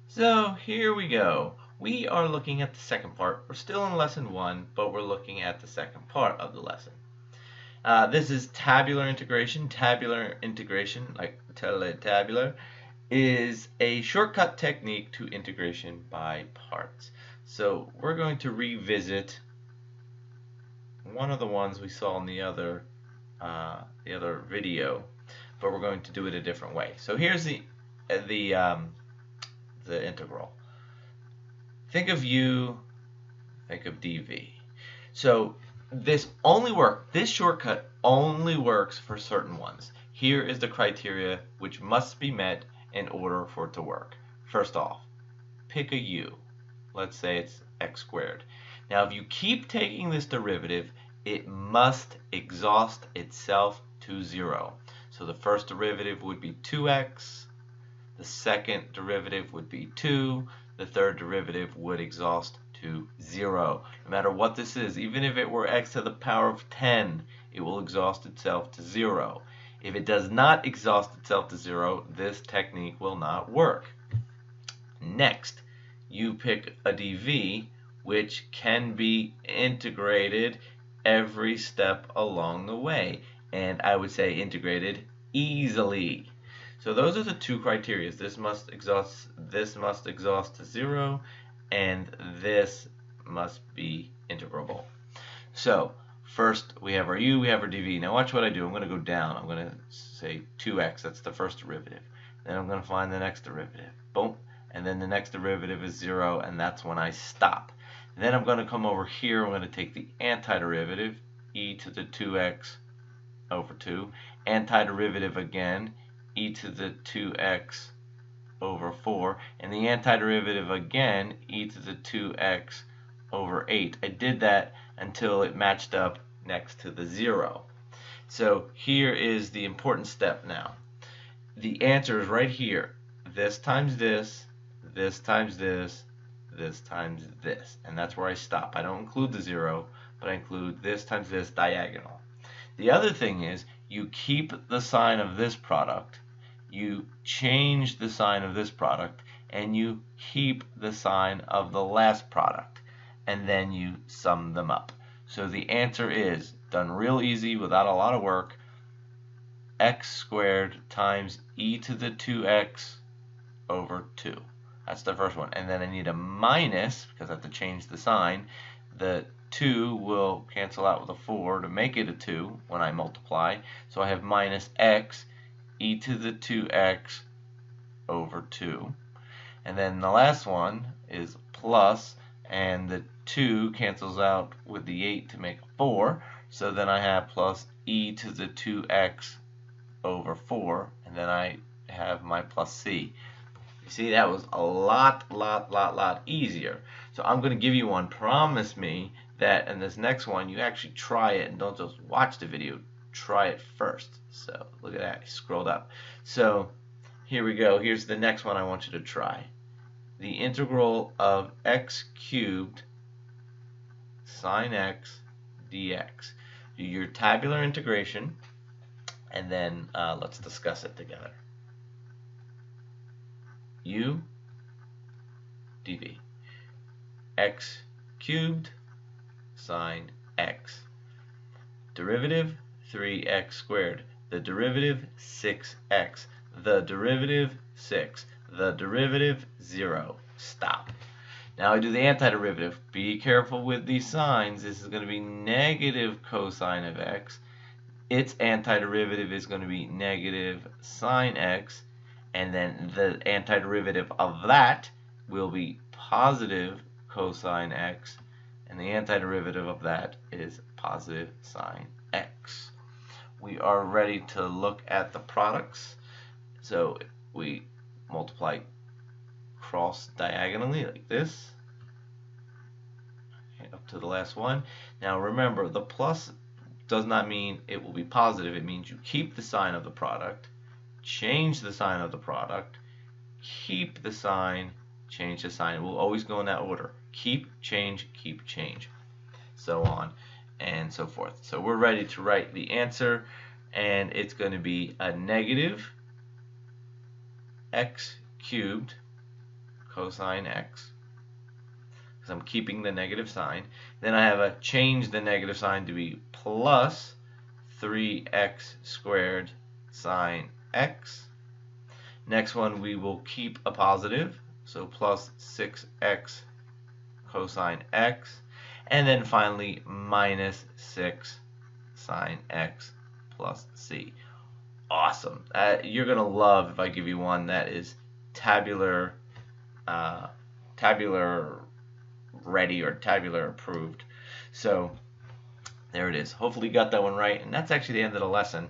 So here we go. We are looking at the second part. We're still in lesson 1, but we're looking at the second part of the lesson. This is tabular integration. Tabular integration, like tabular, is a shortcut technique to integration by parts. So we're going to revisit one of the ones we saw in the other video, but we're going to do it a different way. So here's the integral. Think of u, think of dv. So this shortcut only works for certain ones. Here is the criteria which must be met in order for it to work. First off, pick a u. Let's say it's x squared. Now if you keep taking this derivative, it must exhaust itself to 0. So the first derivative would be 2x, the second derivative would be 2, the third derivative would exhaust to 0. No matter what this is, even if it were x to the power of 10, it will exhaust itself to 0. If it does not exhaust itself to 0, this technique will not work. Next, you pick a dv which can be integrated every step along the way, and I would say integrated easily. So those are the two criteria. This must exhaust to 0, and this must be integrable. So first we have our u, we have our dv. Now watch what I do. I'm going to go down. I'm going to say 2x, that's the first derivative. Then I'm going to find the next derivative. Boom. And then the next derivative is 0, and that's when I stop. And then I'm going to come over here. I'm going to take the antiderivative, e to the 2x over 2. Antiderivative again, e to the 2x over 4. And the antiderivative again, e to the 2x over 8. I did that until it matched up next to the 0. So here is the important step now. The answer is right here. This times this, this times this, this times this. And that's where I stop. I don't include the 0, but I include this times this diagonal. The other thing is you keep the sign of this product, you change the sign of this product, and you keep the sign of the last product, and then you sum them up. So the answer is, done real easy without a lot of work, x squared times e to the 2x over 2. That's the first one. And then I need a minus, because I have to change the sign. The 2 will cancel out with a 4 to make it a 2 when I multiply. So I have minus x e to the 2x over 2. And then the last one is plus, and the 2 cancels out with the 8 to make a 4. So then I have plus e to the 2x over 4, and then I have my plus c. You see, that was a lot easier. So I'm going to give you one. Promise me that in this next one you actually try it and don't just watch the video. Try it first. So look at that. I scrolled up. So here we go. Here's the next one I want you to try. The integral of x cubed sine x dx. Do your tabular integration, and then let's discuss it together. U dv. X cubed sine x. Derivative 3x squared. The derivative 6x. The derivative 6. The derivative 0. Stop. Now I do the antiderivative. Be careful with these signs. This is going to be negative cosine of x. Its antiderivative is going to be negative sine x. And then the antiderivative of that will be positive cosine x, and the antiderivative of that is positive sine x. We are ready to look at the products. So we multiply cross diagonally like this, okay, up to the last one. Now remember, the plus does not mean it will be positive. It means you keep the sign of the product, change the sign of the product, keep the sign, change the sign. It will always go in that order. Keep, change, so on and so forth. So we're ready to write the answer, and it's going to be a negative x cubed cosine x, because I'm keeping the negative sign. Then I have a change the negative sign to be plus 3x squared sine x. Next one we will keep a positive, so plus 6x cosine x. And then finally minus 6 sine x plus c. Awesome. You're going to love if I give you one that is tabular ready or tabular approved. So there it is. Hopefully you got that one right, and that's actually the end of the lesson.